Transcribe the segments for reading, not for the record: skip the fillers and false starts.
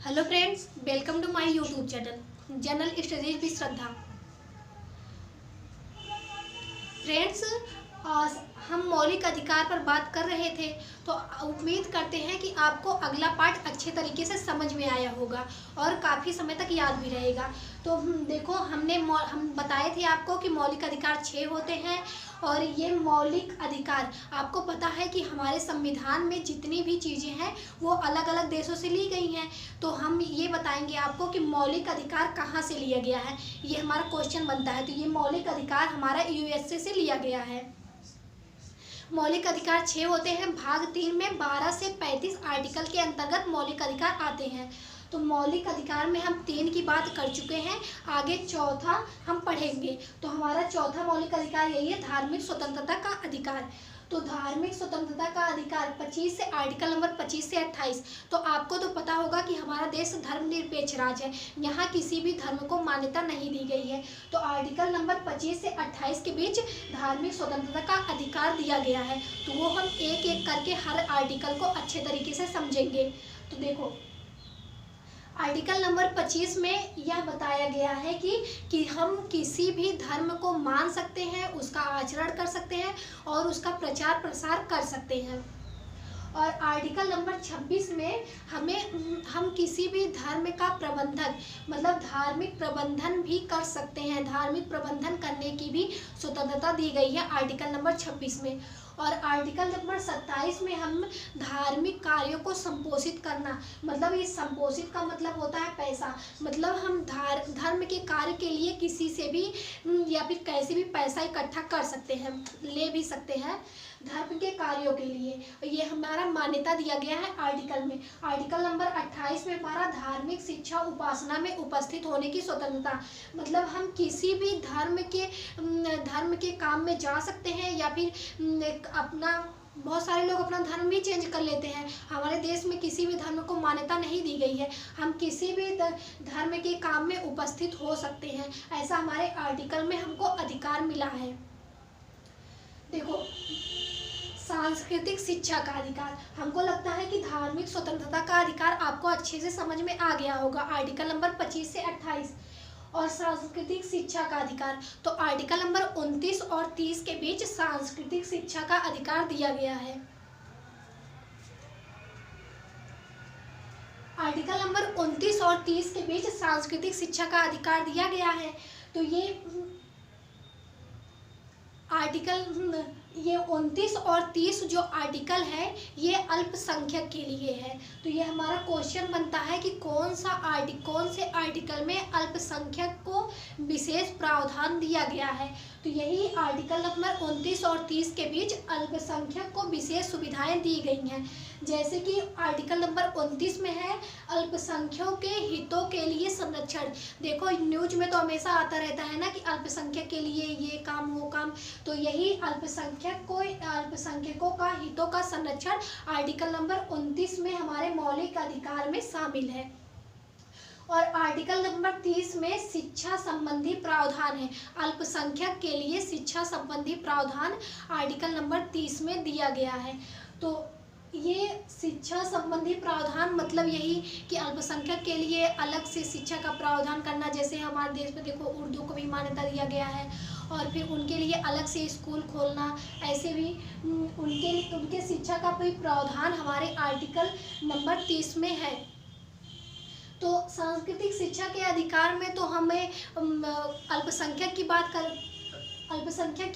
Hello friends, welcome to my YouTube channel general studies with Shraddha. Friends, आज हम मौलिक अधिकार पर बात कर रहे थे, तो उम्मीद करते हैं कि आपको अगला पार्ट अच्छे तरीके से समझ में आया होगा और काफ़ी समय तक याद भी रहेगा। तो देखो, हम बताए थे आपको कि मौलिक अधिकार 6 होते हैं और ये मौलिक अधिकार आपको पता है कि हमारे संविधान में जितनी भी चीज़ें हैं वो अलग अलग देशों से ली गई हैं। तो हम ये बताएंगे आपको कि मौलिक अधिकार कहाँ से लिया गया है, ये हमारा क्वेश्चन बनता है। तो ये मौलिक अधिकार हमारा यूएसए से लिया गया है। मौलिक अधिकार 6 होते हैं। भाग 3 में 12 से 35 आर्टिकल के अंतर्गत मौलिक अधिकार आते हैं। तो मौलिक अधिकार में हम 3 की बात कर चुके हैं, आगे चौथा हम पढ़ेंगे। तो हमारा चौथा मौलिक अधिकार यही है, धार्मिक स्वतंत्रता का अधिकार। तो धार्मिक स्वतंत्रता का अधिकार 25 से आर्टिकल नंबर 25 से 28। तो आपको तो पता होगा कि हमारा देश धर्मनिरपेक्ष राज्य है, यहाँ किसी भी धर्म को मान्यता नहीं दी गई है। तो आर्टिकल नंबर 25 से 28 के बीच धार्मिक स्वतंत्रता का अधिकार दिया गया है। तो वो हम एक एक करके हर आर्टिकल को अच्छे तरीके से समझेंगे। तो देखो, आर्टिकल नंबर 25 में यह बताया गया है कि हम किसी भी धर्म को मान सकते हैं, उसका आचरण कर सकते हैं और उसका प्रचार प्रसार कर सकते हैं। और आर्टिकल नंबर 26 में हम किसी भी धर्म का प्रबंधन मतलब धार्मिक प्रबंधन भी कर सकते हैं, धार्मिक प्रबंधन करने की भी स्वतंत्रता दी गई है आर्टिकल नंबर 26 में। और आर्टिकल नंबर 27 में हम धार्मिक कार्यों को संपोषित करना, मतलब ये संपोषित का मतलब होता है पैसा, मतलब हम धर्म के कार्य के लिए किसी से भी या फिर कैसे भी पैसा इकट्ठा कर सकते हैं, ले भी सकते हैं धर्म के कार्यों के लिए। ये हमारा मान्यता दिया गया है आर्टिकल में। आर्टिकल नंबर 28 में हमारा धार्मिक शिक्षा उपासना में उपस्थित होने की स्वतंत्रता, मतलब हम किसी भी धर्म के काम में जा सकते हैं या फिर अपना, बहुत सारे लोग अपना धर्म भी चेंज कर लेते हैं। हमारे देश में किसी भी धर्म को मान्यता नहीं दी गई है, हम किसी भी धर्म के काम में उपस्थित हो सकते हैं, ऐसा हमारे आर्टिकल में हमको अधिकार मिला है। देखो, सांस्कृतिक शिक्षा का अधिकार, हमको लगता है कि धार्मिक स्वतंत्रता का अधिकार आपको अच्छे से समझ में आ गया होगा, आर्टिकल नंबर 25 से 28। और सांस्कृतिक शिक्षा का अधिकार, तो आर्टिकल नंबर 29 और 30 के बीच सांस्कृतिक शिक्षा का अधिकार दिया गया है। आर्टिकल नंबर 29 और 30 के बीच सांस्कृतिक शिक्षा का अधिकार दिया गया है। तो ये आर्टिकल, ये 29 और 30 जो आर्टिकल है ये अल्पसंख्यक के लिए है। तो ये हमारा क्वेश्चन बनता है कि कौन से आर्टिकल में अल्पसंख्यक को विशेष प्रावधान दिया गया है। तो यही आर्टिकल नंबर 29 और 30 के बीच अल्पसंख्यक को विशेष सुविधाएं दी गई हैं। जैसे कि आर्टिकल नंबर 29 में है अल्पसंख्यकों के हितों के लिए संरक्षण। देखो, न्यूज में तो हमेशा आता रहता है ना कि अल्पसंख्यक के लिए ये काम वो काम, तो यही अल्पसंख्यकों का हितों का संरक्षण आर्टिकल नंबर 29 में हमारे मौलिक अधिकार में शामिल है। और आर्टिकल नंबर 30 में शिक्षा संबंधी प्रावधान है, अल्पसंख्यक के लिए शिक्षा संबंधी प्रावधान आर्टिकल नंबर 30 में दिया गया है। तो ये शिक्षा संबंधी प्रावधान मतलब यही कि अल्पसंख्यक के लिए अलग से शिक्षा का प्रावधान करना, जैसे हमारे देश में देखो उर्दू को भी मान्यता दिया गया है और फिर उनके लिए अलग से स्कूल खोलना, ऐसे भी उनके शिक्षा का भी प्रावधान हमारे आर्टिकल नंबर 30 में है। तो सांस्कृतिक शिक्षा के अधिकार में तो हमें अल्पसंख्यक की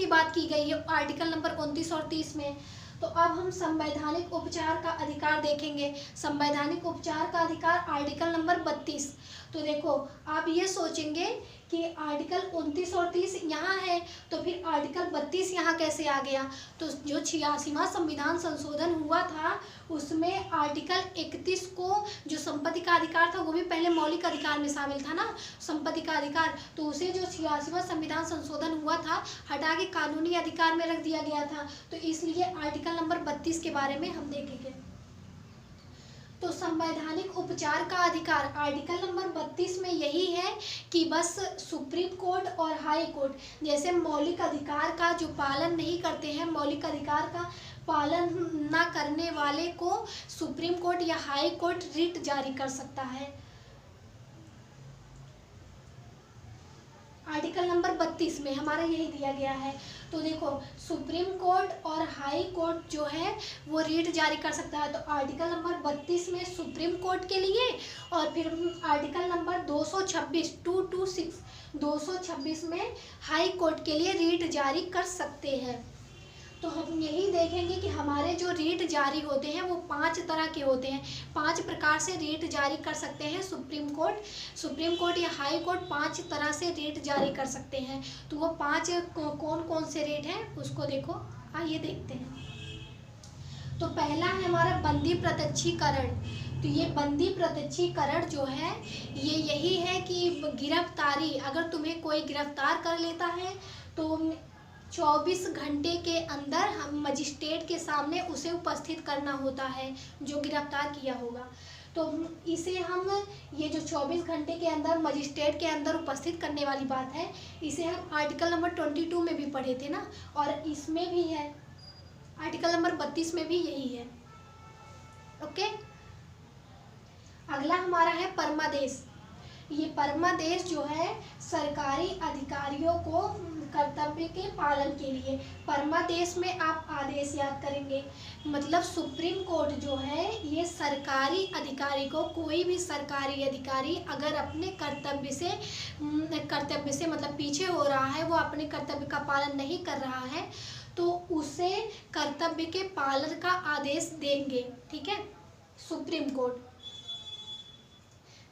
बात की गई है आर्टिकल नंबर 29 और 30 में। तो अब हम संवैधानिक उपचार का अधिकार देखेंगे। संवैधानिक उपचार का अधिकार आर्टिकल नंबर 32। तो देखो, आप ये सोचेंगे कि आर्टिकल 29 और 30 यहाँ है तो फिर आर्टिकल 32 यहाँ कैसे आ गया। तो जो 86वां संविधान संशोधन हुआ था उसमें आर्टिकल 31 को, जो संपत्ति का अधिकार था, वो भी पहले मौलिक अधिकार में शामिल था ना, संपत्ति का अधिकार, तो उसे जो 86वां संविधान संशोधन हुआ था हटा के कानूनी अधिकार में रख दिया गया था। तो इसलिए आर्टिकल नंबर 32 के बारे में हम देखेंगे। तो संवैधानिक उपचार का अधिकार आर्टिकल नंबर 32 में यही है कि बस सुप्रीम कोर्ट और हाई कोर्ट जैसे मौलिक अधिकार का जो पालन नहीं करते हैं, मौलिक अधिकार का पालन न करने वाले को सुप्रीम कोर्ट या हाई कोर्ट रिट जारी कर सकता है। आर्टिकल नंबर 32 में हमारा यही दिया गया है। तो देखो, सुप्रीम कोर्ट और हाई कोर्ट जो है वो रिट जारी कर सकता है। तो आर्टिकल नंबर 32 में सुप्रीम कोर्ट के लिए, और फिर आर्टिकल नंबर 226 226 में हाई कोर्ट के लिए रिट जारी कर सकते हैं। तो हम यही देखेंगे कि हमारे जो रीट जारी होते हैं वो 5 तरह के होते हैं। 5 प्रकार से रीट जारी कर सकते हैं सुप्रीम कोर्ट या हाई कोर्ट 5 तरह से रीट जारी कर सकते हैं। तो वो 5 कौन कौन से रीट हैं उसको देखो, आइए देखते हैं। तो पहला है हमारा बंदी प्रत्यक्षीकरण। तो ये बंदी प्रत्यक्षीकरण जो है ये यही है कि गिरफ्तारी, अगर तुम्हें कोई गिरफ्तार कर लेता है तो 24 घंटे के अंदर हम मजिस्ट्रेट के सामने उसे उपस्थित करना होता है जो गिरफ्तार किया होगा। तो इसे हम, ये जो 24 घंटे के अंदर मजिस्ट्रेट के अंदर उपस्थित करने वाली बात है, इसे हम आर्टिकल नंबर 22 में भी पढ़े थे ना, और इसमें भी है, आर्टिकल नंबर 32 में भी यही है। ओके, अगला हमारा है परमादेश। ये परमादेश जो है सरकारी अधिकारियों को कर्तव्य के पालन के लिए, परमादेश में आप आदेश याद करेंगे, मतलब सुप्रीम कोर्ट जो है ये सरकारी अधिकारी को, कोई भी सरकारी अधिकारी अगर अपने कर्तव्य से मतलब पीछे हो रहा है, वो अपने कर्तव्य का पालन नहीं कर रहा है, तो उसे कर्तव्य के पालन का आदेश देंगे। ठीक है, सुप्रीम कोर्ट।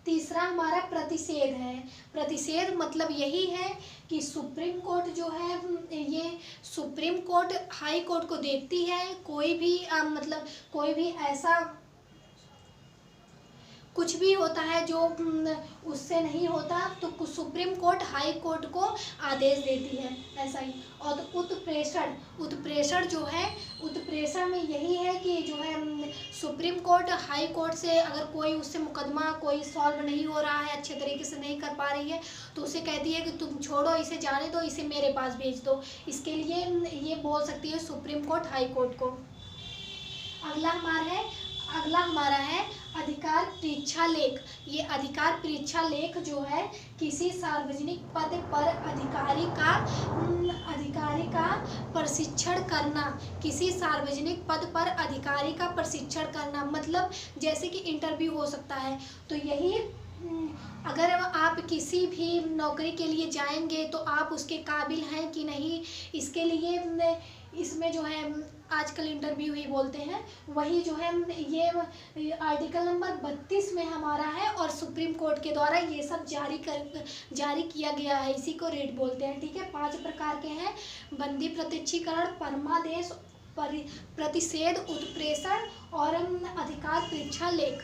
तीसरा हमारा प्रतिषेध है। प्रतिषेध मतलब यही है कि सुप्रीम कोर्ट जो है ये सुप्रीम कोर्ट हाई कोर्ट को देखती है, कोई भी मतलब कोई भी ऐसा कुछ भी होता है जो उससे नहीं होता तो सुप्रीम कोर्ट हाई कोर्ट को आदेश देती है, ऐसा ही। और उत्प्रेषण जो है, उत्प्रेषण में यही है कि जो है सुप्रीम कोर्ट हाई कोर्ट से अगर कोई उससे मुकदमा कोई सॉल्व नहीं हो रहा है, अच्छे तरीके से नहीं कर पा रही है, तो उसे कहती है कि तुम छोड़ो, इसे जाने दो, इसे मेरे पास भेज दो। इसके लिए ये बोल सकती है सुप्रीम कोर्ट हाई कोर्ट को। अगला हमारा है अधिकार परीक्षा लेख। ये अधिकार परीक्षा लेख जो है किसी सार्वजनिक पद पर अधिकारी का प्रशिक्षण करना, किसी सार्वजनिक पद पर अधिकारी का प्रशिक्षण करना, मतलब जैसे कि इंटरव्यू हो सकता है, तो यही अगर आप किसी भी नौकरी के लिए जाएंगे तो आप उसके काबिल हैं कि नहीं, इसके लिए इसमें जो है आजकल इंटरव्यू ही बोलते हैं, वही जो है ये आर्टिकल नंबर 32 में हमारा है, और सुप्रीम कोर्ट के द्वारा ये सब जारी किया गया है, इसी को रेट बोलते हैं। ठीक है, 5 प्रकार के हैं, बंदी प्रत्यक्षीकरण, परमादेश, प्रतिषेध, उत्प्रेषण और अधिकार परीक्षा लेख।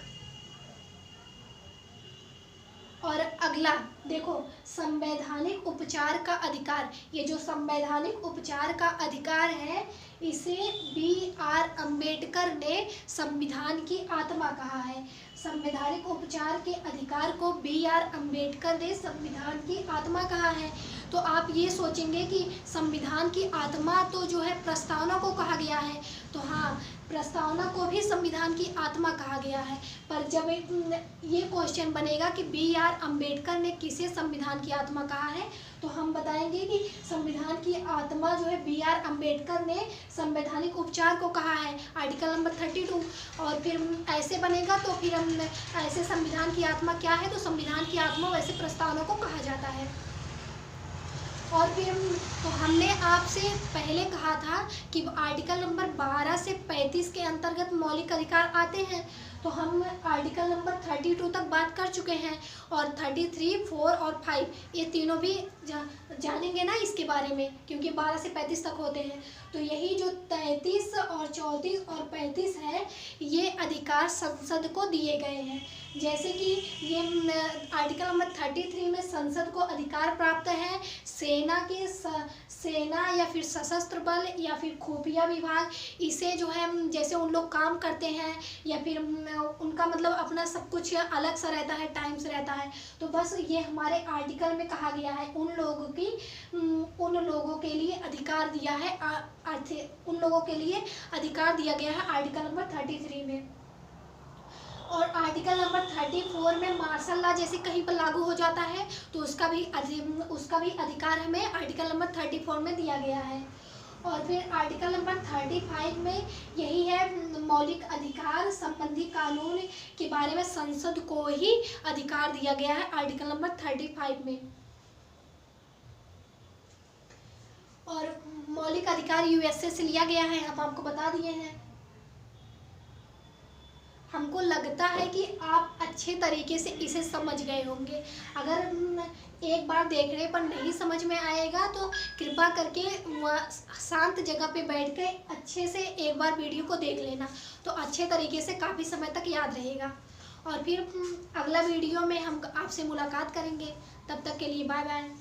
और अगला देखो, संवैधानिक उपचार का अधिकार। ये जो संवैधानिक उपचार का अधिकार है इसे B.R. अम्बेडकर ने संविधान की आत्मा कहा है। संवैधानिक उपचार के अधिकार को B.R. अम्बेडकर ने संविधान की आत्मा कहा है। तो आप ये सोचेंगे कि संविधान की आत्मा तो जो है प्रस्तावना को कहा गया है, तो हाँ, प्रस्तावना को भी संविधान की आत्मा कहा गया है, पर जब ये क्वेश्चन बनेगा कि B.R. अम्बेडकर ने किसे संविधान की आत्मा कहा है, तो हम बताएंगे कि संविधान की आत्मा जो है B.R. अम्बेडकर ने संवैधानिक उपचार को कहा है, आर्टिकल नंबर 32। और फिर ऐसे बनेगा तो फिर हम ऐसे संविधान की आत्मा क्या है, तो संविधान की आत्मा वैसे प्रस्तावना को कहा जाता है। और फिर तो हमने आपसे पहले कहा था कि आर्टिकल नंबर 12 से 35 के अंतर्गत मौलिक अधिकार आते हैं, तो हम आर्टिकल नंबर 32 तक बात कर चुके हैं, और 33, 4 और 5 ये तीनों भी जानेंगे ना इसके बारे में, क्योंकि 12 से 35 तक होते हैं। तो यही जो 33 और 34 और 35 है ये अधिकार संसद को दिए गए हैं। जैसे कि ये आर्टिकल नंबर 33 में संसद को अधिकार प्राप्त है सेना या फिर सशस्त्र बल या फिर खुफिया विभाग, इसे जो है जैसे उन लोग काम करते हैं या फिर उनका मतलब अपना सब कुछ अलग सा रहता है, टाइम से रहता है। तो बस ये हमारे आर्टिकल में कहा गया है उन लोगों के लिए अधिकार दिया है, उन लोगों के लिए अधिकार दिया गया है आर्टिकल नंबर 33 में। और आर्टिकल नंबर 34 में मार्शल लॉ जैसे कहीं पर लागू हो जाता है तो उसका भी अधिकार हमें आर्टिकल नंबर 34 में दिया गया है। और फिर आर्टिकल नंबर 35 में यही है, मौलिक अधिकार संबंधी कानून के बारे में संसद को ही अधिकार दिया गया है आर्टिकल नंबर 35 में। और मौलिक अधिकार यूएसए से लिया गया है, हम आपको बता दिए हैं। हमको लगता है कि आप अच्छे तरीके से इसे समझ गए होंगे। अगर एक बार देखने पर नहीं समझ में आएगा तो कृपा करके शांत जगह पे बैठ के अच्छे से एक बार वीडियो को देख लेना, तो अच्छे तरीके से काफ़ी समय तक याद रहेगा। और फिर अगला वीडियो में हम आपसे मुलाकात करेंगे। तब तक के लिए बाय बाय।